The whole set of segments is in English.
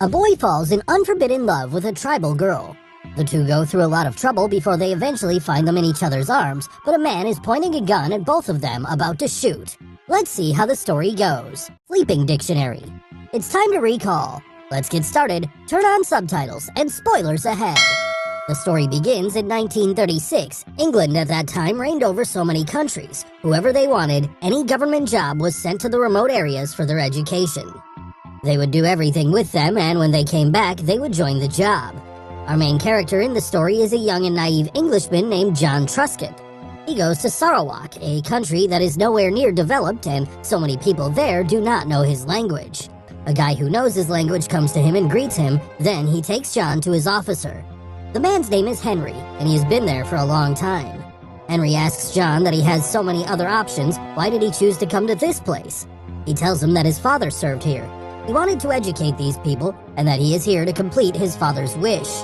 A boy falls in unforbidden love with a tribal girl. The two go through a lot of trouble before they eventually find them in each other's arms, but a man is pointing a gun at both of them about to shoot. Let's see how the story goes. Sleeping Dictionary. It's time to recall. Let's get started, turn on subtitles, and spoilers ahead. The story begins in 1936. England at that time reigned over so many countries. Whoever they wanted, any government job was sent to the remote areas for their education. They would do everything with them, and when they came back, they would join the job. Our main character in the story is a young and naive Englishman named John Truscott. He goes to Sarawak, a country that is nowhere near developed, and so many people there do not know his language. A guy who knows his language comes to him and greets him, then he takes John to his officer. The man's name is Henry, and he has been there for a long time. Henry asks John that he has so many other options, why did he choose to come to this place? He tells him that his father served here. He wanted to educate these people, and that he is here to complete his father's wish.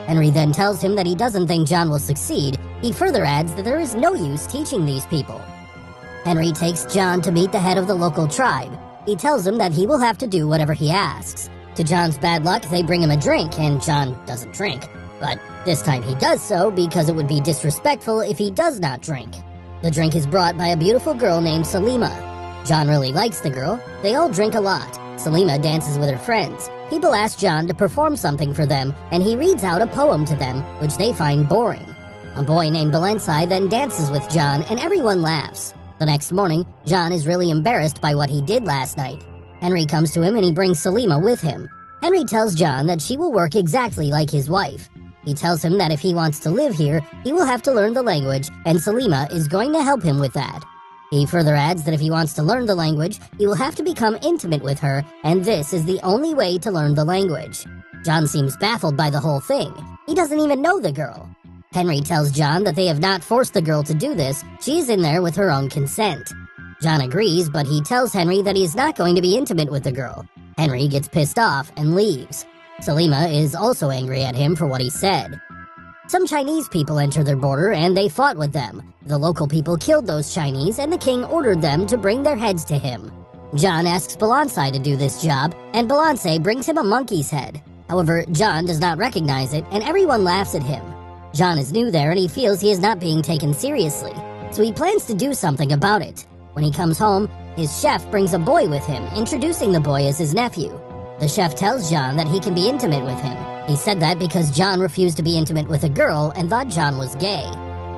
Henry then tells him that he doesn't think John will succeed. He further adds that there is no use teaching these people. Henry takes John to meet the head of the local tribe. He tells him that he will have to do whatever he asks. To John's bad luck, they bring him a drink, and John doesn't drink. But this time he does so because it would be disrespectful if he does not drink. The drink is brought by a beautiful girl named Selima. John really likes the girl. They all drink a lot. Selima dances with her friends. People ask John to perform something for them, and he reads out a poem to them, which they find boring. A boy named Balansai then dances with John, and everyone laughs. The next morning, John is really embarrassed by what he did last night. Henry comes to him and he brings Selima with him. Henry tells John that she will work exactly like his wife. He tells him that if he wants to live here, he will have to learn the language, and Selima is going to help him with that. He further adds that if he wants to learn the language, he will have to become intimate with her, and this is the only way to learn the language. John seems baffled by the whole thing. He doesn't even know the girl. Henry tells John that they have not forced the girl to do this. She's in there with her own consent. John agrees, but he tells Henry that he is not going to be intimate with the girl. Henry gets pissed off and leaves. Selima is also angry at him for what he said. Some Chinese people enter their border and they fought with them. The local people killed those Chinese and the king ordered them to bring their heads to him. John asks Balansai to do this job, and Balansai brings him a monkey's head. However, John does not recognize it and everyone laughs at him. John is new there and he feels he is not being taken seriously, so he plans to do something about it. When he comes home, his chef brings a boy with him, introducing the boy as his nephew. The chef tells John that he can be intimate with him. He said that because John refused to be intimate with a girl and thought John was gay.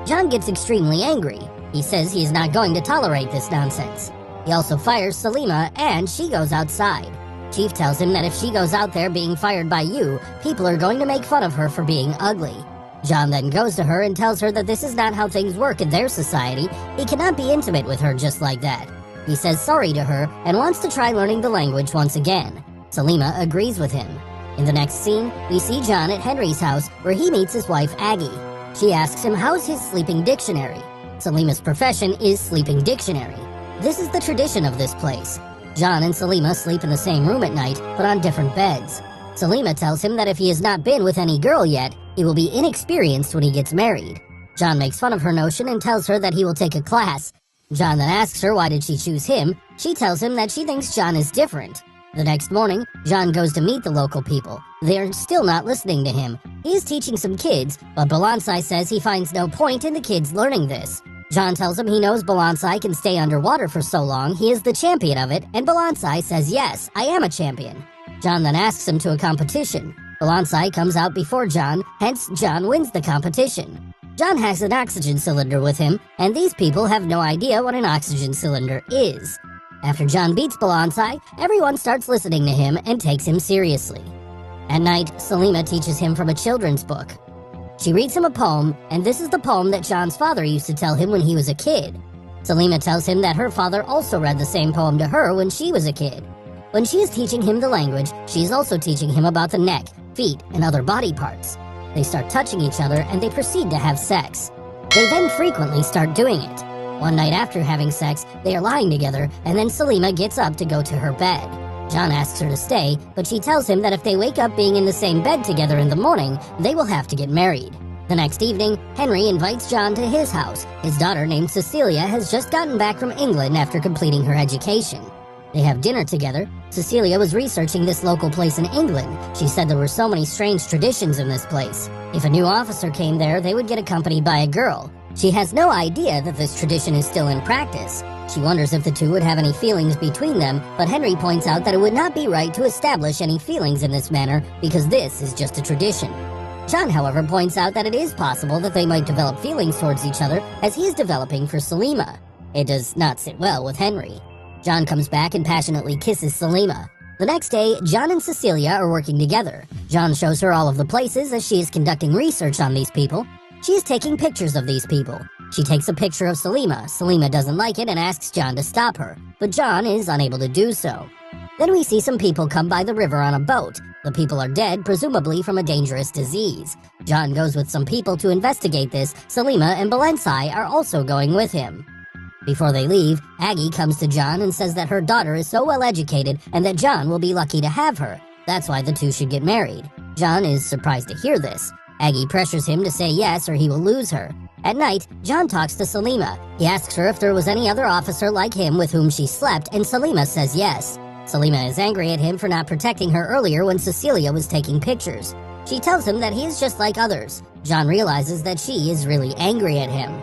John gets extremely angry. He says he is not going to tolerate this nonsense. He also fires Selima and she goes outside. Chief tells him that if she goes out there being fired by you, people are going to make fun of her for being ugly. John then goes to her and tells her that this is not how things work in their society. He cannot be intimate with her just like that. He says sorry to her and wants to try learning the language once again. Selima agrees with him. In the next scene, we see John at Henry's house where he meets his wife Aggie. She asks him how's his sleeping dictionary. Selima's profession is sleeping dictionary. This is the tradition of this place. John and Selima sleep in the same room at night, but on different beds. Selima tells him that if he has not been with any girl yet, he will be inexperienced when he gets married. John makes fun of her notion and tells her that he will take a class. John then asks her why did she choose him. She tells him that she thinks John is different. The next morning, John goes to meet the local people. They are still not listening to him. He is teaching some kids, but Balansai says he finds no point in the kids learning this. John tells him he knows Balansai can stay underwater for so long, he is the champion of it, and Balansai says yes, I am a champion. John then asks him to a competition. Balansai comes out before John, hence John wins the competition. John has an oxygen cylinder with him, and these people have no idea what an oxygen cylinder is. After John beats Balansai, everyone starts listening to him and takes him seriously. At night, Selima teaches him from a children's book. She reads him a poem, and this is the poem that John's father used to tell him when he was a kid. Selima tells him that her father also read the same poem to her when she was a kid. When she is teaching him the language, she is also teaching him about the neck, feet, and other body parts. They start touching each other and they proceed to have sex. They then frequently start doing it. One night after having sex, they are lying together, and then Selima gets up to go to her bed. John asks her to stay, but she tells him that if they wake up being in the same bed together in the morning, they will have to get married. The next evening, Henry invites John to his house. His daughter named Cecilia has just gotten back from England after completing her education. They have dinner together. Cecilia was researching this local place in England. She said there were so many strange traditions in this place. If a new officer came there, they would get accompanied by a girl. She has no idea that this tradition is still in practice. She wonders if the two would have any feelings between them, but Henry points out that it would not be right to establish any feelings in this manner because this is just a tradition. John, however, points out that it is possible that they might develop feelings towards each other as he is developing for Selima. It does not sit well with Henry. John comes back and passionately kisses Selima. The next day, John and Cecilia are working together. John shows her all of the places as she is conducting research on these people. She is taking pictures of these people. She takes a picture of Selima. Selima doesn't like it and asks John to stop her, but John is unable to do so. Then we see some people come by the river on a boat. The people are dead, presumably from a dangerous disease. John goes with some people to investigate this. Selima and Belensai are also going with him. Before they leave, Aggie comes to John and says that her daughter is so well educated and that John will be lucky to have her. That's why the two should get married. John is surprised to hear this. Aggie pressures him to say yes or he will lose her. At night, John talks to Selima. He asks her if there was any other officer like him with whom she slept, and Selima says yes. Selima is angry at him for not protecting her earlier when Cecilia was taking pictures. She tells him that he is just like others. John realizes that she is really angry at him.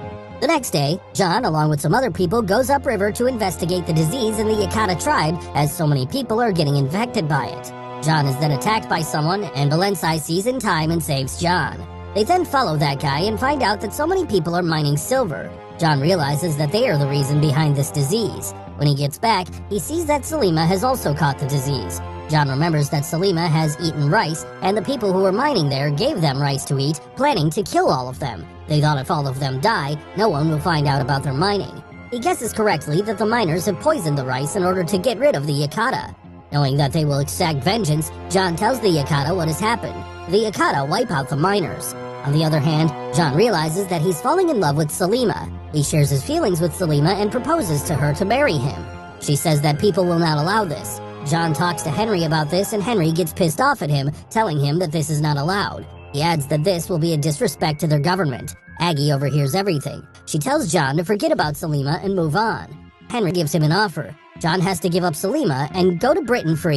The next day, John, along with some other people, goes upriver to investigate the disease in the Yakata tribe as so many people are getting infected by it. John is then attacked by someone, and Belensai sees in time and saves John. They then follow that guy and find out that so many people are mining silver. John realizes that they are the reason behind this disease. When he gets back, he sees that Selima has also caught the disease. John remembers that Selima has eaten rice, and the people who were mining there gave them rice to eat, planning to kill all of them. They thought if all of them die, no one will find out about their mining. He guesses correctly that the miners have poisoned the rice in order to get rid of the Yakata. Knowing that they will exact vengeance, John tells the Yakata what has happened. The Yakata wipe out the miners. On the other hand, John realizes that he's falling in love with Selima. He shares his feelings with Selima and proposes to her to marry him. She says that people will not allow this. John talks to Henry about this and Henry gets pissed off at him, telling him that this is not allowed. He adds that this will be a disrespect to their government. Aggie overhears everything. She tells John to forget about Selima and move on. Henry gives him an offer. John has to give up Selima and go to Britain for a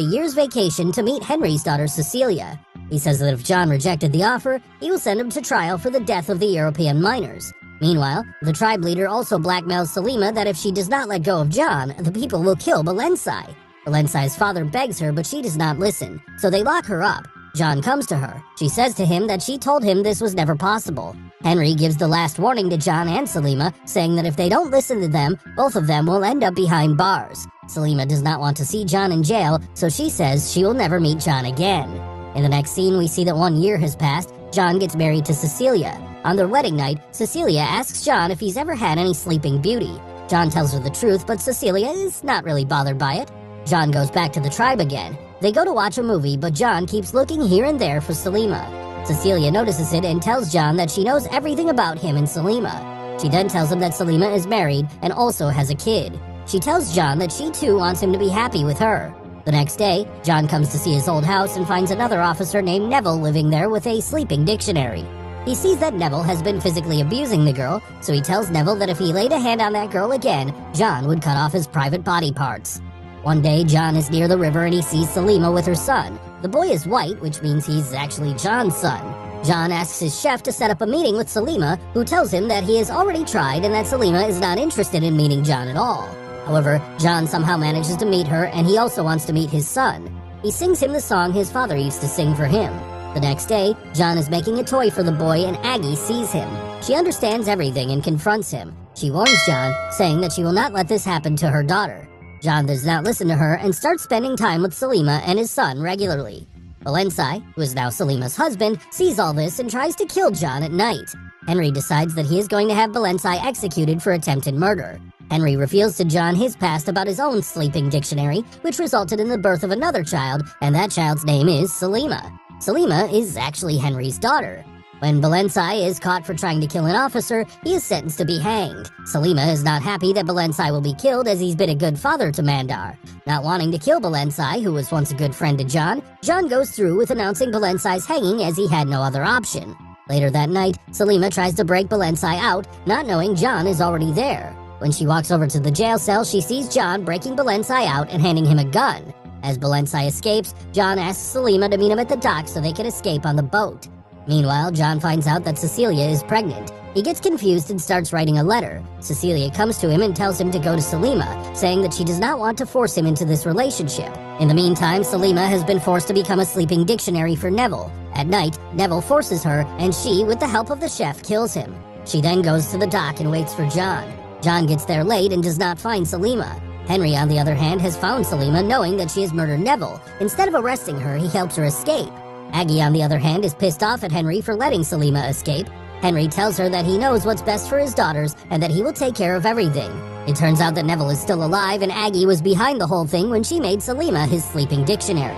year's vacation to meet Henry's daughter Cecilia. He says that if John rejected the offer, he will send him to trial for the death of the European miners. Meanwhile, the tribe leader also blackmails Selima that if she does not let go of John, the people will kill Belensai. Belensai's father begs her, but she does not listen, so they lock her up. John comes to her. She says to him that she told him this was never possible. Henry gives the last warning to John and Selima, saying that if they don't listen to them, both of them will end up behind bars. Selima does not want to see John in jail, so she says she will never meet John again. In the next scene, we see that 1 year has passed. John gets married to Cecilia. On their wedding night, Cecilia asks John if he's ever had any sleeping beauty. John tells her the truth, but Cecilia is not really bothered by it. John goes back to the tribe again. They go to watch a movie, but John keeps looking here and there for Selima. Cecilia notices it and tells John that she knows everything about him and Selima. She then tells him that Selima is married and also has a kid. She tells John that she too wants him to be happy with her. The next day, John comes to see his old house and finds another officer named Neville living there with a sleeping dictionary. He sees that Neville has been physically abusing the girl, so he tells Neville that if he laid a hand on that girl again, John would cut off his private body parts. One day, John is near the river and he sees Selima with her son. The boy is white, which means he's actually John's son. John asks his chef to set up a meeting with Selima, who tells him that he has already tried and that Selima is not interested in meeting John at all. However, John somehow manages to meet her and he also wants to meet his son. He sings him the song his father used to sing for him. The next day, John is making a toy for the boy and Aggie sees him. She understands everything and confronts him. She warns John, saying that she will not let this happen to her daughter. John does not listen to her and starts spending time with Selima and his son regularly. Belensai, who is now Selima's husband, sees all this and tries to kill John at night. Henry decides that he is going to have Belensai executed for attempted murder. Henry reveals to John his past about his own sleeping dictionary, which resulted in the birth of another child, and that child's name is Selima. Selima is actually Henry's daughter. When Belensai is caught for trying to kill an officer, he is sentenced to be hanged. Selima is not happy that Belensai will be killed as he's been a good father to Mandar. Not wanting to kill Belensai, who was once a good friend to John, John goes through with announcing Belensai's hanging as he had no other option. Later that night, Selima tries to break Belensai out, not knowing John is already there. When she walks over to the jail cell, she sees John breaking Balenci out and handing him a gun. As Balenci escapes, John asks Selima to meet him at the dock so they can escape on the boat. Meanwhile, John finds out that Cecilia is pregnant. He gets confused and starts writing a letter. Cecilia comes to him and tells him to go to Selima, saying that she does not want to force him into this relationship. In the meantime, Selima has been forced to become a sleeping dictionary for Neville. At night, Neville forces her, and she, with the help of the chef, kills him. She then goes to the dock and waits for John. John gets there late and does not find Selima. Henry, on the other hand, has found Selima, knowing that she has murdered Neville. Instead of arresting her, he helps her escape. Aggie, on the other hand, is pissed off at Henry for letting Selima escape. Henry tells her that he knows what's best for his daughters and that he will take care of everything. It turns out that Neville is still alive, and Aggie was behind the whole thing when she made Selima his sleeping dictionary.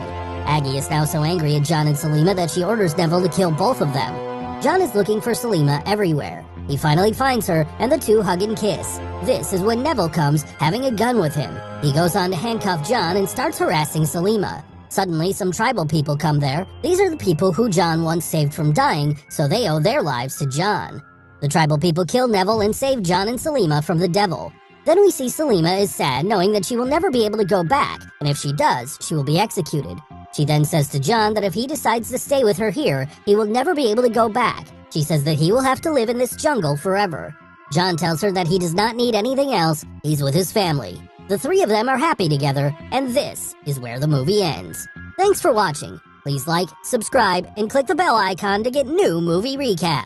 Aggie is now so angry at John and Selima that she orders Neville to kill both of them. John is looking for Selima everywhere. He finally finds her, and the two hug and kiss. This is when Neville comes, having a gun with him. He goes on to handcuff John and starts harassing Selima. Suddenly, some tribal people come there. These are the people who John once saved from dying, so they owe their lives to John. The tribal people kill Neville and save John and Selima from the devil. Then we see Selima is sad, knowing that she will never be able to go back, and if she does, she will be executed. She then says to John that if he decides to stay with her here, he will never be able to go back. She says that he will have to live in this jungle forever. John tells her that he does not need anything else. He's with his family. The three of them are happy together, and this is where the movie ends. Thanks for watching. Please like, subscribe, and click the bell icon to get new movie recaps.